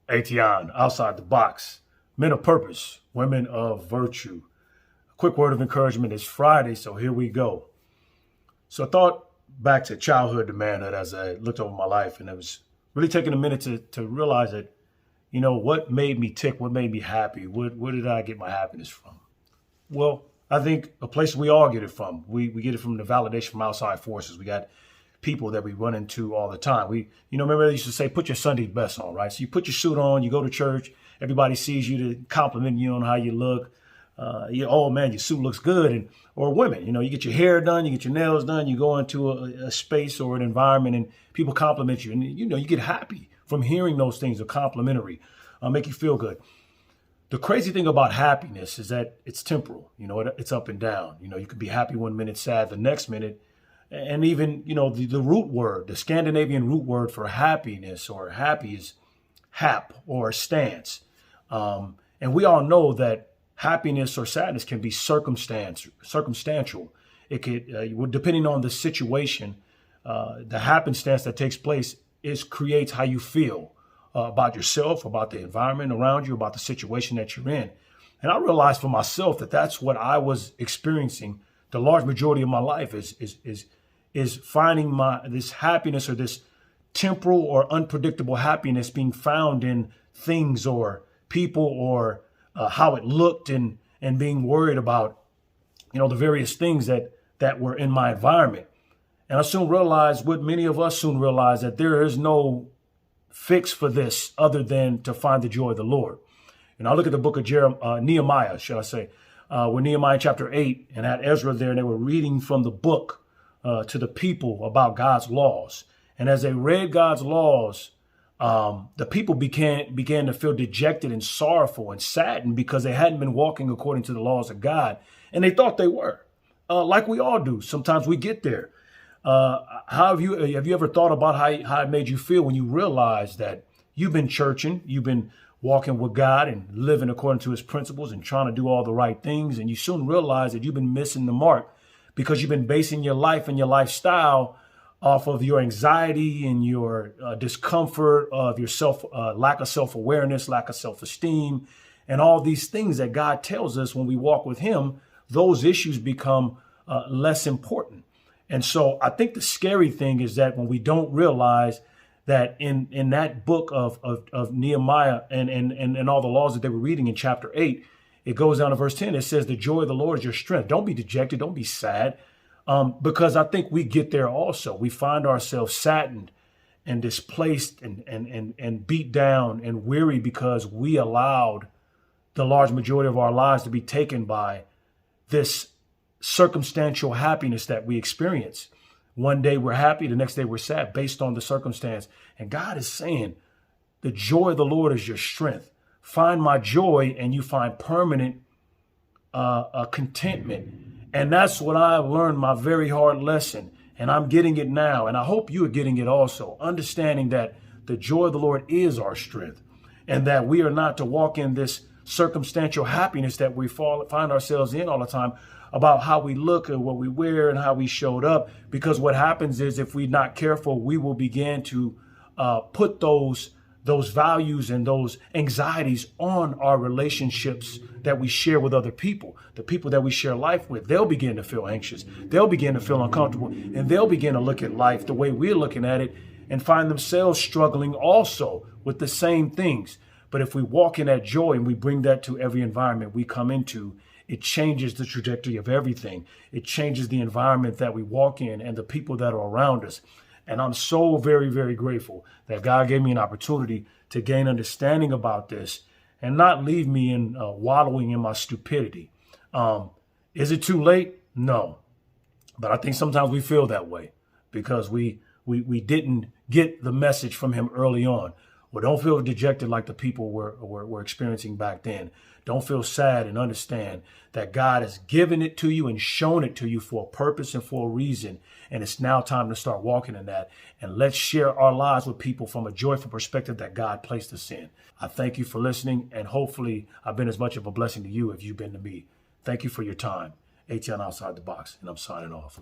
Atian, outside the box. Men of purpose, women of virtue. A quick word of encouragement. It's Friday, so here we go. So I thought back to childhood to manhood as I looked over my life, and it was really taking a minute to realize that, what made me tick, what made me happy, where did I get my happiness from? Well, I think a place we all get it from. We get it from the validation from outside forces. We got people that we run into all the time. Remember they used to say, put your Sunday best on, right? So you put your suit on, you go to church, everybody sees you to compliment you on how you look. Oh man, your suit looks good. Or women, you get your hair done, you get your nails done, you go into a space or an environment and people compliment you. And you get happy from hearing those things, are complimentary, make you feel good. The crazy thing about happiness is that it's temporal. It's up and down. You could be happy one minute, sad the next minute. And even, the root word, the Scandinavian root word for happiness or happy is hap or stance. And we all know that happiness or sadness can be circumstantial. It could, depending on the situation, the happenstance that takes place creates how you feel about yourself, about the environment around you, about the situation that you're in. And I realized for myself that that's what I was experiencing the large majority of my life is finding this happiness or this temporal or unpredictable happiness being found in things or people or how it looked and being worried about, the various things that were in my environment. And I soon realized what many of us soon realized, that there is no fix for this other than to find the joy of the Lord. And I look at the book of Nehemiah, shall I say, where Nehemiah chapter 8 and had Ezra there, and they were reading from the book to the people about God's laws. And as they read God's laws, the people began to feel dejected and sorrowful and saddened because they hadn't been walking according to the laws of God. And they thought they were, like we all do. Sometimes we get there. Have you ever thought about how it made you feel when you realized that you've been churching, you've been walking with God and living according to his principles and trying to do all the right things, and you soon realize that you've been missing the mark because you've been basing your life and your lifestyle off of your anxiety and your discomfort of your lack of self-awareness, lack of self-esteem, and all these things that God tells us when we walk with him, those issues become less important. And so I think the scary thing is that when we don't realize that in that book of Nehemiah and all the laws that they were reading in chapter 8, it goes down to verse 10. It says, the joy of the Lord is your strength. Don't be dejected. Don't be sad. Because I think we get there also. We find ourselves saddened and displaced and beat down and weary because we allowed the large majority of our lives to be taken by this circumstantial happiness that we experience. One day we're happy, the next day we're sad based on the circumstance. And God is saying, the joy of the Lord is your strength. Find my joy and you find permanent contentment. And that's what I learned, my very hard lesson. And I'm getting it now. And I hope you are getting it also. Understanding that the joy of the Lord is our strength. And that we are not to walk in this circumstantial happiness that we find ourselves in all the time about how we look and what we wear and how we showed up. Because what happens is if we're not careful, we will begin to put those values and those anxieties on our relationships that we share with other people, the people that we share life with. They'll begin to feel anxious. They'll begin to feel uncomfortable, and they'll begin to look at life the way we're looking at it and find themselves struggling also with the same things. But if we walk in that joy and we bring that to every environment we come into, it changes the trajectory of everything. It changes the environment that we walk in and the people that are around us. And I'm so very, very grateful that God gave me an opportunity to gain understanding about this and not leave me in wallowing in my stupidity. Is it too late? No. But I think sometimes we feel that way because we didn't get the message from him early on. Well, don't feel dejected like the people were experiencing back then. Don't feel sad, and understand that God has given it to you and shown it to you for a purpose and for a reason. And it's now time to start walking in that. And let's share our lives with people from a joyful perspective that God placed us in. I thank you for listening. And hopefully I've been as much of a blessing to you as you've been to me. Thank you for your time. Atian Outside the Box. And I'm signing off.